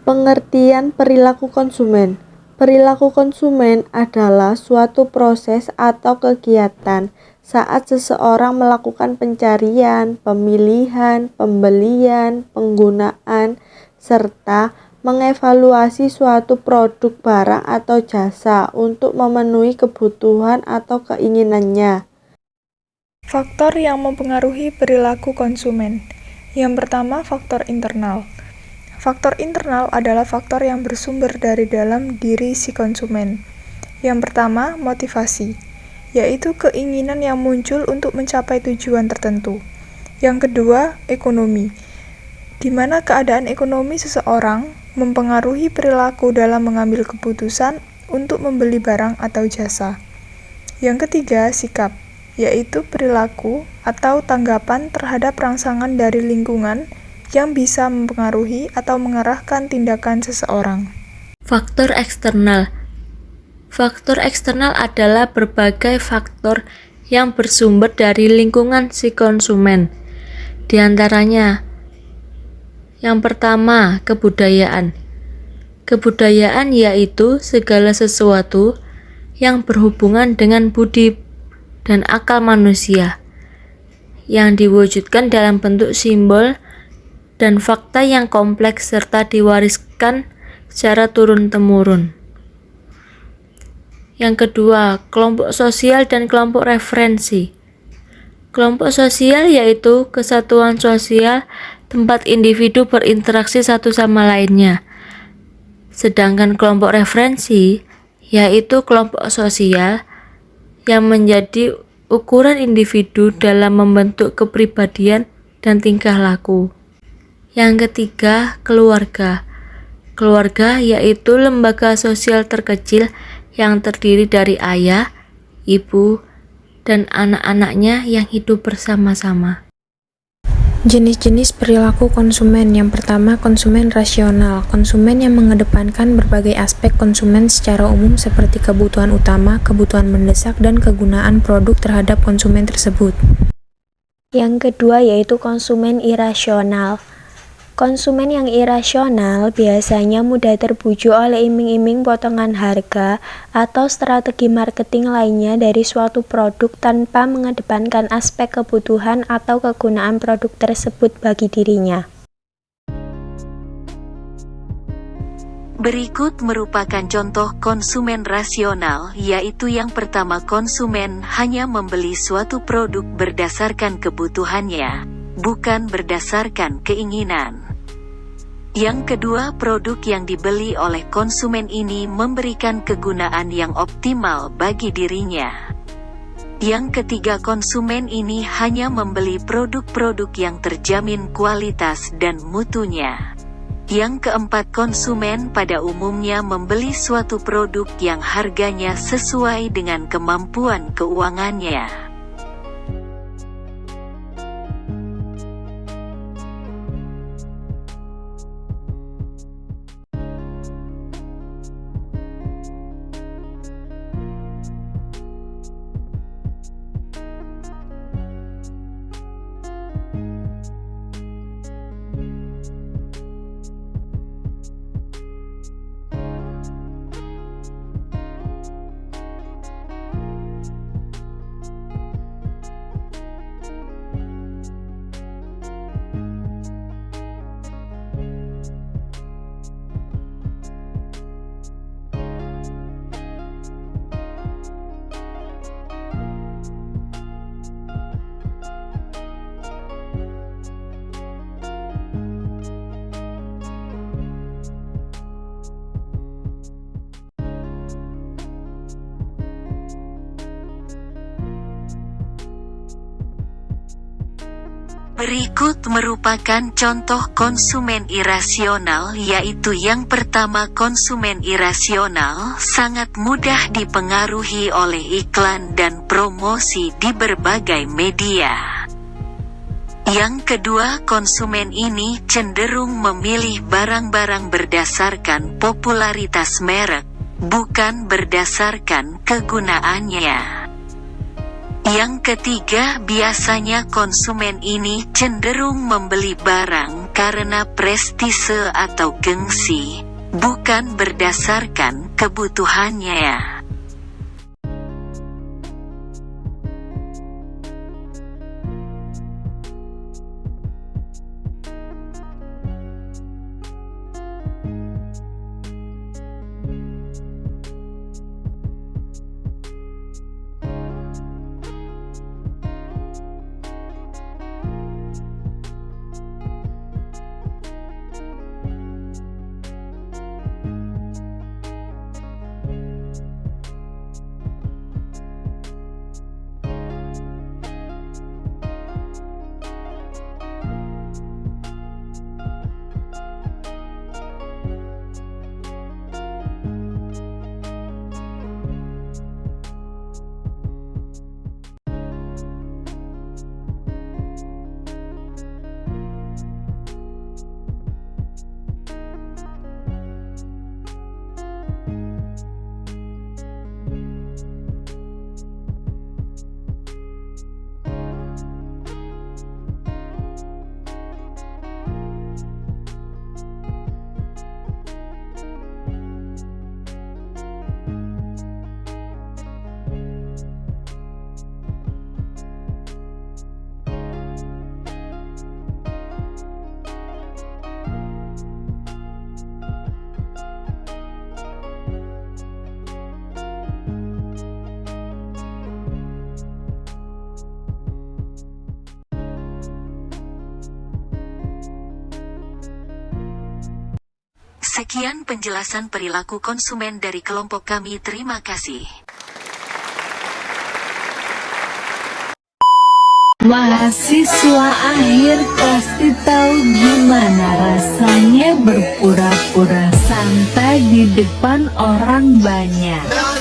Pengertian perilaku konsumen. Perilaku konsumen adalah suatu proses atau kegiatan saat seseorang melakukan pencarian, pemilihan, pembelian, penggunaan, serta mengevaluasi suatu produk, barang, atau jasa untuk memenuhi kebutuhan atau keinginannya. Faktor yang mempengaruhi perilaku konsumen. Yang pertama, faktor internal. Faktor internal adalah faktor yang bersumber dari dalam diri si konsumen. Yang pertama, motivasi, yaitu keinginan yang muncul untuk mencapai tujuan tertentu. Yang kedua, ekonomi, di mana keadaan ekonomi seseorang mempengaruhi perilaku dalam mengambil keputusan untuk membeli barang atau jasa. Yang ketiga, sikap, yaitu perilaku atau tanggapan terhadap rangsangan dari lingkungan yang bisa mempengaruhi atau mengarahkan tindakan seseorang. Faktor eksternal. Faktor eksternal adalah berbagai faktor yang bersumber dari lingkungan si konsumen. Di antaranya, yang pertama, kebudayaan. Kebudayaan yaitu segala sesuatu yang berhubungan dengan budi dan akal manusia, yang diwujudkan dalam bentuk simbol dan fakta yang kompleks serta diwariskan secara turun-temurun. Yang kedua, kelompok sosial dan kelompok referensi. Kelompok sosial yaitu kesatuan sosial tempat individu berinteraksi satu sama lainnya. Sedangkan kelompok referensi yaitu kelompok sosial yang menjadi ukuran individu dalam membentuk kepribadian dan tingkah laku. Yang ketiga, keluarga. Keluarga yaitu lembaga sosial terkecil yang terdiri dari ayah, ibu, dan anak-anaknya yang hidup bersama-sama. Jenis-jenis perilaku konsumen. Yang pertama, konsumen rasional. Konsumen yang mengedepankan berbagai aspek konsumen secara umum seperti kebutuhan utama, kebutuhan mendesak, dan kegunaan produk terhadap konsumen tersebut. Yang kedua yaitu konsumen irasional. Konsumen yang irasional biasanya mudah terbujuk oleh iming-iming potongan harga atau strategi marketing lainnya dari suatu produk tanpa mengedepankan aspek kebutuhan atau kegunaan produk tersebut bagi dirinya. Berikut merupakan contoh konsumen rasional, yaitu yang pertama, konsumen hanya membeli suatu produk berdasarkan kebutuhannya, bukan berdasarkan keinginan. Yang kedua, produk yang dibeli oleh konsumen ini memberikan kegunaan yang optimal bagi dirinya. Yang ketiga, konsumen ini hanya membeli produk-produk yang terjamin kualitas dan mutunya. Yang keempat, konsumen pada umumnya membeli suatu produk yang harganya sesuai dengan kemampuan keuangannya. Berikut merupakan contoh konsumen irasional, yaitu yang pertama, konsumen irasional sangat mudah dipengaruhi oleh iklan dan promosi di berbagai media. Yang kedua, konsumen ini cenderung memilih barang-barang berdasarkan popularitas merek, bukan berdasarkan kegunaannya. Yang ketiga, biasanya konsumen ini cenderung membeli barang karena prestise atau gengsi, bukan berdasarkan kebutuhannya. Sekian penjelasan perilaku konsumen dari kelompok kami. Terima kasih. Mahasiswa akhir pasti tahu gimana rasanya berpura-pura santai di depan orang banyak.